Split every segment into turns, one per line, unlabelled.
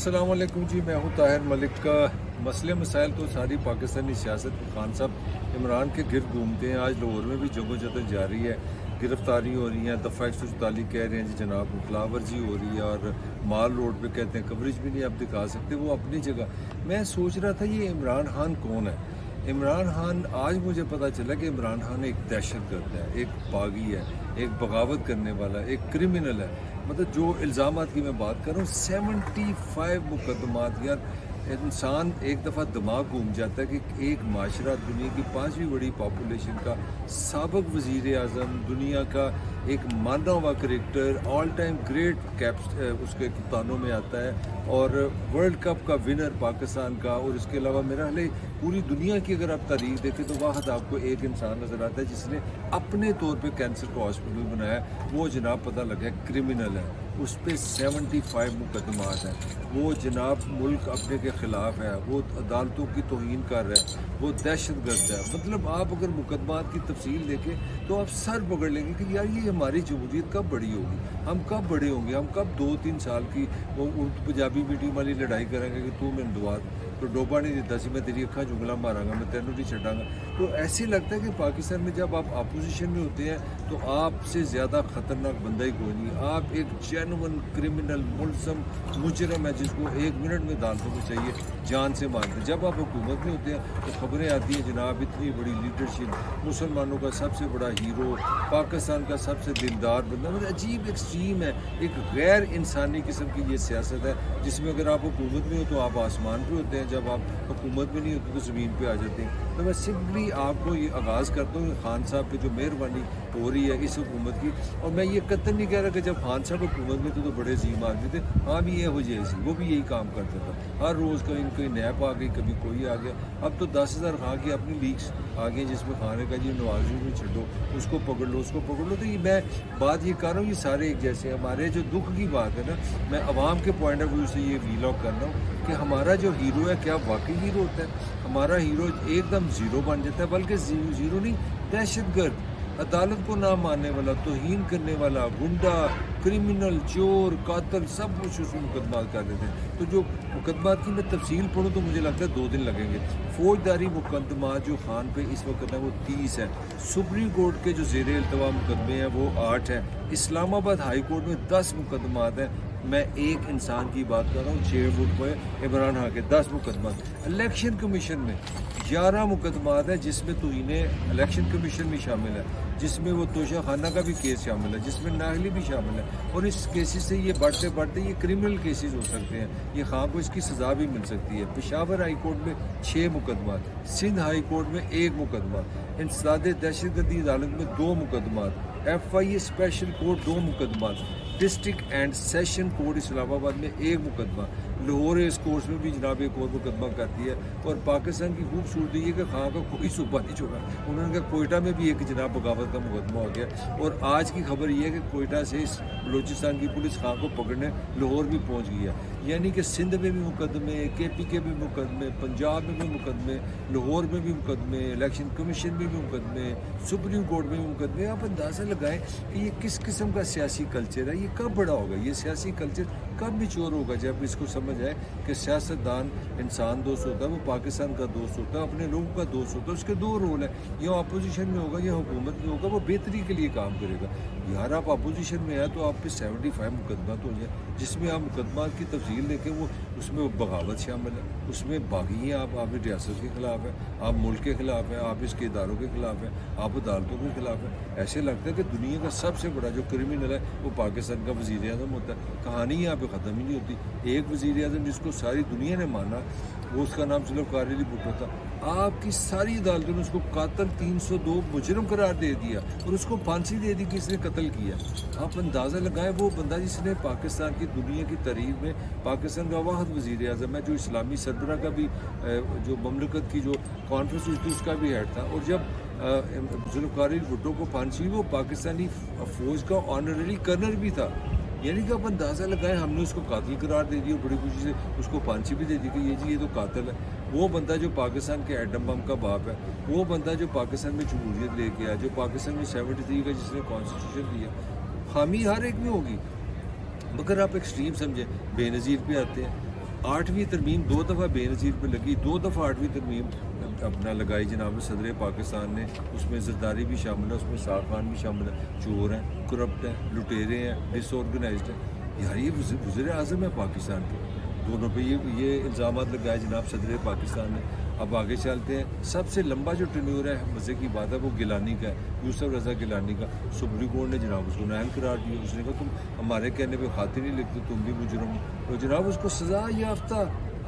अस्सलाम वालेकुम जी, मैं हूं ताहिर मलिक का। मसले मसाइल तो सारी पाकिस्तानी सियासत में खान साहब इमरान के गिर्द घूमते हैं। आज लाहौर में भी जंगोजहद जारी है, गिरफ्तारी हो रही है। दफ़ा 144 कह रहे हैं जी जनाब खिलाफ वर्जी हो रही है, और माल रोड पे कहते हैं कवरेज भी नहीं आप दिखा सकते, वो अपनी जगह। मैं सोच रहा था ये इमरान खान कौन है। इमरान खान, आज मुझे पता चला कि इमरान खान एक दहशतगर्द है, एक बागी है, एक बगावत करने वाला, एक क्रिमिनल है। मतलब जो इल्ज़ामात की मैं बात कर रहा हूँ, 75 मुकदमात। यार इंसान एक दफ़ा दिमाग घूम जाता है कि एक माशरा दुनिया की 5वीं बड़ी पॉपुलेशन का साबिक वज़ीर आज़म, दुनिया का एक माना हुआ करेक्टर, ऑल टाइम ग्रेट उसके कप्तानों में आता है, और वर्ल्ड कप का विनर पाकिस्तान का। और इसके अलावा मेरा हाल पूरी दुनिया की अगर आप तारीख देखें तो वाहद आपको एक इंसान नज़र आता है जिसने अपने तौर पे कैंसर का हॉस्पिटल बनाया। वो जनाब पता लगा क्रिमिनल है, उस पर 75 मुकदमात हैं। वो जनाब मुल्क अपने के ख़िलाफ़ है, वो अदालतों की तौहीन कर रहा है, वो दहशतगर्द है। मतलब आप अगर मुकदमात की तफसील देखें तो आप सर पकड़ लेंगे कि यार ये हमारी जमहूरियत कब बड़ी होगी, हम कब बड़े होंगे, हम कब 2-3 साल की वो उर्दू पंजाबी मीडियम वाली लड़ाई करेंगे कि तू मैंने दुआ तो डोबा नहीं देता सी, मैं तेरी अखा जुगला मारांगा, मैं तेनों नहीं छड़ांगा। तो ऐसे लगता है कि पाकिस्तान में जब आप अपोजिशन में होते हैं तो आपसे ज़्यादा ख़तरनाक बंदा ही कोई नहीं। आप एक जेन्युइन क्रिमिनल मुलज़म मुजरम है जिसको 1 मिनट में अदालतों को चाहिए जान से मारते। जब आप हुकूमत में होते हैं तो खबरें आती हैं जनाब इतनी बड़ी लीडरशिप, मुसलमानों का सबसे बड़ा हीरो, पाकिस्तान का सबसे दिलदार बंदा। मतलब अजीब एक्सट्रीम है, एक गैर इंसानी किस्म की ये सियासत है जिसमें अगर आप हुकूमत में हो तो आप आसमान पे होते हैं, जब आप हुकूमत में नहीं होते तो ज़मीन पे आ जाते हैं। तो मैं सिंपली आपको ये आगाज़ करता हूँ खान साहब पे जो मेहरबानी हो रही है इस हुकूमत की। और मैं ये कतई नहीं कह रहा कि जब खान साहब हुकूमत में थे तो बड़े अजीम आदमी थे, हाँ भी ये हो जाए सी, वो भी यही काम करता था। हर रोज़ कहीं कोई नैप आ गई, कभी कोई आ गया। अब तो 10,000 खां की अपनी लीक्स आ गई जिसमें खाने का जी नवाज़ में छो, उसको पकड़ लो, उसको पकड़ लो। तो ये मैं बात ये कर रहा हूँ, ये सारे एक जैसे। हमारे जो दुख की बात है ना, मैं आवाम के पॉइंट ऑफ व्यू से ये वीलॉग कर रहा हूँ कि हमारा जो हीरो है क्या वाकई हीरो होता है। हमारा हीरो एकदम ज़ीरो बन जाता है, बल्कि ज़ीरो नहीं, दहशतगर्द, अदालत को ना मानने वाला, तौहीन करने वाला, गुंडा, क्रिमिनल, चोर, कातल, सब कुछ उसमें मुकदमात कर देते हैं। तो जो मुकदमात की मैं तफसील पढ़ूँ तो मुझे लगता है 2 दिन लगेंगे। फौजदारी मुकदमात जो खान पे इस वक्त है वो 30 है। सुप्रीम कोर्ट के जो ज़ेर इल्तवा मुकदमे हैं वो 8 हैं। इस्लामाबाद हाई कोर्ट में 10 मुकदमात हैं। मैं एक इंसान की बात कर रहा हूँ, 6 फुट पे इमरान खान के 10 मुकदमात। इलेक्शन कमीशन में 11 मुकदमात है जिसमें तौहीन इलेक्शन कमीशन भी शामिल है, जिसमें वो तोशा खाना का भी केस शामिल है, जिसमें नाहली भी शामिल है। और इस केसेस से ये बढ़ते बढ़ते ये क्रिमिनल केसेस हो सकते हैं, ये खान को इसकी सज़ा भी मिल सकती है। पेशावर हाई कोर्ट में 6 मुकदमात, सिंध हाई कोर्ट में 1 मुकदमा, इंसदाद दहशतगर्दी अदालत में 2 मुकदमात, FIA स्पेशल कोर्ट 2 मुकदमात, district and session court Islamabad में 1 मुकदमा, लाहौर रेस कोर्स में भी जनाब एक और मुकदमा करती है। और पाकिस्तान की खूबसूरती है कि खां का कोई सूबा नहीं छोड़ा। उन्होंने कहा कोयटा में भी एक जनाब बगावत का मुकदमा हो गया। और आज की खबर ये है कि कोयटा से बलूचिस्तान की पुलिस खां को पकड़ने लाहौर भी पहुँच गई है। यानी कि सिंध में भी मुकदमे, KP के भी मुकदमे, पंजाब में भी मुकदमे, लाहौर में भी मुकदमे, इलेक्शन कमीशन में भी मुकदमे, सुप्रीम कोर्ट में भी मुकदमे। आप अंदाज़ा लगाएं कि ये किस किस्म का सियासी कल्चर है, ये कब बड़ा होगा, ये सियासी कल्चर कब मैच्योर होगा, जब इसको समझ आए कि सियासतदान इंसान दोस्त होता है, वो पाकिस्तान का दोस्त होता है, अपने लोगों का दोस्त होता है। उसके 2 रोल है, या अपोजिशन में होगा या हुकूमत में होगा, वो बेहतरी के लिए काम करेगा। यार आप अपोजिशन में आए तो आप पे 75 मुकदमा तो हो जाए, जिसमें आप मुकदमा की तफसील देखें वो उसमें वो बगावत शामिल है, उसमें बागी हैं आप रियासत के ख़िलाफ़ है, आप मुल्क के ख़िलाफ़ हैं, आप इसके इदारों के ख़िलाफ़ हैं, आप अदालतों के ख़िलाफ़ हैं। ऐसे लगता है कि दुनिया का सबसे बड़ा जो क्रिमिनल है वो पाकिस्तान का वज़ीर आज़म होता है। कहानी यहाँ पे ख़त्म ही नहीं होती। एक वज़ीर आज़म जिसको सारी दुनिया ने माना, वो उसका नाम जुल्फ़िकार अली भुट्टो था। आपकी सारी अदालतों ने उसको कातिल 302 मुजरम करार दे दिया और उसको फांसी दे दी कि इसने कत्ल किया। आप अंदाज़ा लगाएं, वो बंदा जिसने पाकिस्तान की दुनिया की तारीख में पाकिस्तान का वाहद वज़ीर आज़म है, जो इस्लामी सरबरा का भी जो ममलकत की जो कॉन्फ्रेंस हुई थी उसका भी हेड था। और जब जुल्फ़िकार अली भुट्टो को फांसी हुई, वो पाकिस्तानी फ़ौज का ऑनररी कर्नल भी था। यानी कि आप अंदाज़ा लगाएं, हमने उसको कातिल करार दे दिया, बड़ी खुशी से उसको फांसी भी दे दी कि ये तो कातिल है। वो बंदा जो पाकिस्तान के एटम बम का बाप है, वो बंदा जो पाकिस्तान में जमहूरियत लेके आया, जो पाकिस्तान में 73 का जिसने कॉन्स्टिट्यूशन दिया, खामी हर एक में होगी, मगर आप एक्सट्रीम समझें। बेनज़ीर पे आते हैं, 8ਵੀं तरमीम 2 दफ़ा बेनज़ीर पे लगी, 2 दफ़ा 8वीं तरमीम अपना लगाई जनाब सदर पाकिस्तान ने। उसमें जरदारी भी शामिल है, उसमें सार खान भी शामिल है। चोर हैं, करप्ट हैं, लुटेरे हैं, डिसऑर्गेनाइज्ड हैं। यार ये वज़ीर आज़म है पाकिस्तान के, दोनों पे ये इल्ज़ाम लगाए जनाब सदर पाकिस्तान ने। अब आगे चलते हैं। सबसे लंबा जो टेन्योर है, मज़े की बात है, वो गिलानी का है, यूसुफ रज़ा गिलानी का। सुप्रीम कोर्ट ने जनाब उसको नाअहल करार दिया। उसने कहा तुम हमारे कहने पे खातिर नहीं लिखते, तुम भी मुजरम हो। तो जनाब उसको सज़ा याफ्ता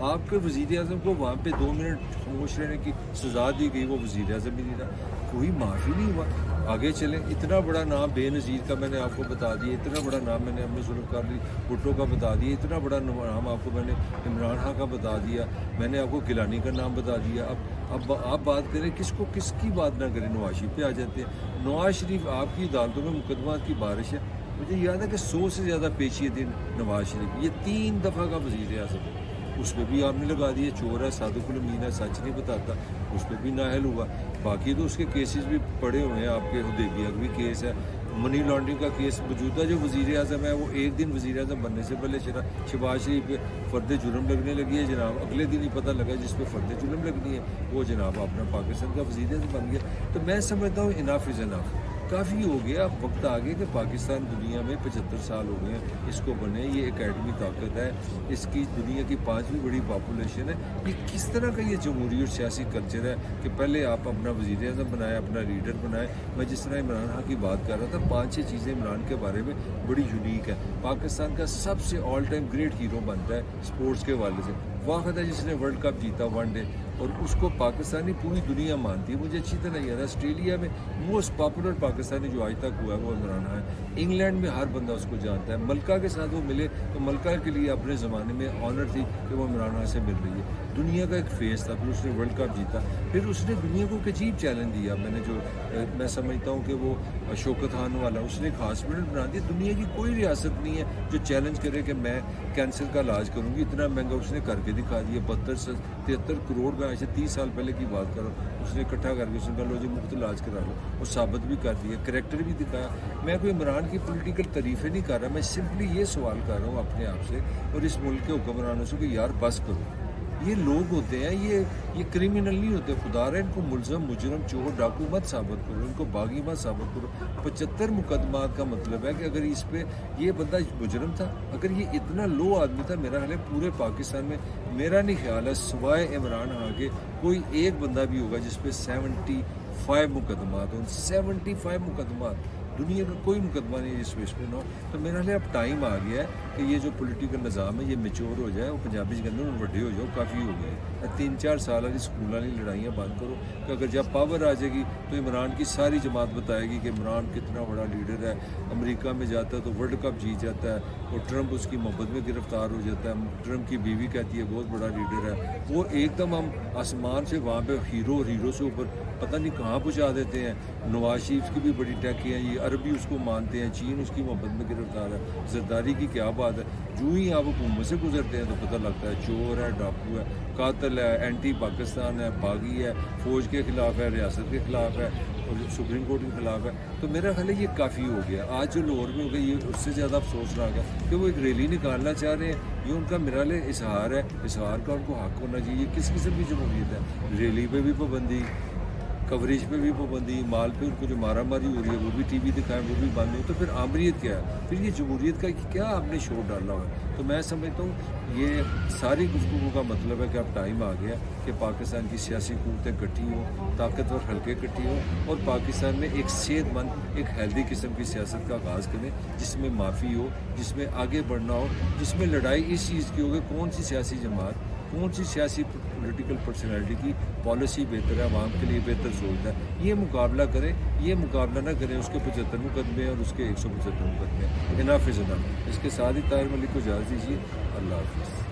आपके वज़ीर आज़म को वहाँ पे 2 मिनट खामोश रहने की सज़ा दी गई, वो वज़ीर आज़म भी नहीं रहा, कोई माफ़ी नहीं हुआ। आगे चलें। इतना बड़ा नाम बेनज़ीर का मैंने आपको बता दिया, इतना बड़ा नाम मैंने अपने जुल्फ़िकार अली भुट्टो का बता दिया, इतना बड़ा नाम आपको मैंने इमरान खान का बता दिया, मैंने आपको गिलानी का नाम बता दिया। अब आप बात करें किसकी बात ना करें, नवाज शरीफ पे आ जाते हैं। नवाज शरीफ आपकी अदालतों में मुकदमात की बारिश है। मुझे याद है कि 100 से ज़्यादा पेशी दिन नवाज शरीफ, ये 3 दफ़ा का वज़ीर आज़म, उस पर भी आपने लगा दिए। चोर है, सादुकुल अमीन है, सच नहीं बताता, उस पर भी नाअहल हुआ। बाकी तो उसके केसेस भी पड़े हुए हैं, आपके हुदैबिया का भी केस है, मनी लॉन्ड्रिंग का केस। मौजूदा जो वज़ीर आज़म है वो एक दिन वज़ीर आज़म बनने से पहले शहबाज शरीफ पे फ़र्द जुर्म लगने लगी है जनाब, अगले दिन ही पता लगा जिस पे फ़र्द जुर्म लगनी है वो जनाब अपना पाकिस्तान का वज़ीर आज़म बन गया। तो मैं समझता हूँ इनाफ इज़ इनाफ, काफ़ी हो गया। अब वक्त आ गया कि पाकिस्तान दुनिया में 75 साल हो गए हैं इसको बने, ये एकेडमी ताकत है, इसकी दुनिया की 5वीं बड़ी पॉपुलेशन है। ये किस तरह का ये जमहूरी और सियासी कल्चर है कि पहले आप अपना वज़ीर आज़म बनाए, अपना लीडर बनाए। मैं जिस तरह इमरान खान की बात कर रहा था, 5-6 चीज़ें इमरान के बारे में बड़ी यूनिक है। पाकिस्तान का सबसे ऑल टाइम ग्रेट हीरो बनता है स्पोर्ट्स के वाले से, वाक़ है जिसने वर्ल्ड कप जीता 1 डे, और उसको पाकिस्तानी पूरी दुनिया मानती है। मुझे अच्छी तरह याद है ऑस्ट्रेलिया में मोस्ट पॉपुलर पाकिस्तानी जो आज तक हुआ है वो इमरान खान है। इंग्लैंड में हर बंदा उसको जानता है। मलका के साथ वो मिले तो मलका के लिए अपने ज़माने में ऑनर थी कि वो इमरान खान से मिल रही है। दुनिया का एक फेस था, फिर उसने वर्ल्ड कप जीता, फिर उसने दुनिया को एक अजीब चैलेंज दिया। मैं समझता हूँ कि वो शौकत खान वाला, उसने एक हॉस्पिटल बना दिया। दुनिया की कोई रियासत नहीं है जो चैलेंज करे कि मैं कैंसर का इलाज करूँगी, इतना महंगा उसने करके दिखा दिया। 72-73 करोड़ का, ऐसे 30 साल पहले की बात करो, उसने इकट्ठा करके उसने कहा लो जी मुफ्त इलाज करा लो, और साबित भी कर दिया, करैक्टर भी दिखाया। मैं कोई इमरान की पॉलिटिकल तारीफ़ें नहीं कर रहा, मैं सिंपली ये सवाल कर रहा हूँ अपने आप से और इस मुल्क के हुक्मरानों से कि यार बस करो। ये लोग होते हैं, ये क्रिमिनल नहीं होते, खुदा रहा इनको मुलज़म, मुजरम, चोर, डाकू मत साबित करो, इनको बागी मत साबित करो। 75 मुकदमात का मतलब है कि अगर इस पे ये बंदा मुजरम था, अगर ये इतना लो आदमी था, मेरा ख्याल है पूरे पाकिस्तान में मेरा नहीं ख्याल है सिवाय इमरान खान के कोई एक बंदा भी होगा जिस पे 75 मुकदमात हो। 75 मुकदमात, दुनिया का कोई मुकदमा नहीं है जिस पे ना हो। तो मेरा लिए अब टाइम आ गया है कि ये जो पॉलिटिकल निज़ाम है ये मैच्योर हो जाए, वो पंजाबी के अंदर वड्डे हो जाओ, काफ़ी हो गए। 3-4 साल वाली स्कूल वाली लड़ाइयाँ बंद करो कि अगर जब पावर आ जाएगी तो इमरान की सारी जमात बताएगी कि इमरान कितना बड़ा लीडर है। अमेरिका में जाता है तो वर्ल्ड कप जीत जाता है, और ट्रंप उसकी मोहब्बत में गिरफ्तार हो जाता है। ट्रंप की बीवी कहती है बहुत बड़ा लीडर है, वो एकदम हम आसमान से वहाँ पे हीरो से ऊपर पता नहीं कहाँ पहुँचा देते हैं। नवाज शरीफ की भी बड़ी टैकी है, ये अरबी उसको मानते हैं, चीन उसकी मोहब्बत में गिरफ्तार है। जरदारी की क्या बात है, जो ही आप हुकूमत से गुजरते हैं तो पता लगता है चोर है, डाकू है, कातिल है, एंटी पाकिस्तान है, बागी है, फौज के खिलाफ है, रियासत के खिलाफ है, और सुप्रीम कोर्ट के खिलाफ है। तो मेरा ख्याल है ये काफ़ी हो गया। आज जो लाहौर में हो गया, ये उससे ज़्यादा अफसोस रहा गया कि वो एक रैली निकालना चाह रहे हैं। ये उनका मेरा लिए इजहार है, इजहार का उनको हक होना चाहिए। किस किस्म की जमहूरियत है? रैली पे भी पाबंदी, कवरेज पे भी पाबंदी, माल पे उनको जो मारा मारी हो रही है वो भी टीवी दिखाएं, वो भी बंद हो। तो फिर आमरीत क्या है? फिर ये जमहूरियत का क्या आपने शोर डाला हुआ है? तो मैं समझता हूँ ये सारी गुफ्तगू का मतलब है कि अब टाइम आ गया कि पाकिस्तान की सियासी क़ुव्वतें इकट्ठी हों, ताकतवर हल्के इकट्ठी हों, और पाकिस्तान में एक सेहतमंद, एक हेल्दी किस्म की सियासत का आगाज़ करें, जिसमें माफ़ी हो, जिसमें आगे बढ़ना हो, जिसमें लड़ाई इस चीज़ की हो कि कौन सी सियासी जमात, कौन सी सियासी पॉलिटिकल पर्सनैलिटी की पॉलिसी बेहतर है, आवाम के लिए बेहतर सोचता है। ये मुकाबला करें, ये मुकाबला ना करें उसके 75 मुकदमे और उसके 175 मुकदमे। Enough is enough. इसके साथ ही ताहिर मलिक को इजाज़त दीजिए। अल्लाह हाफ़िज़।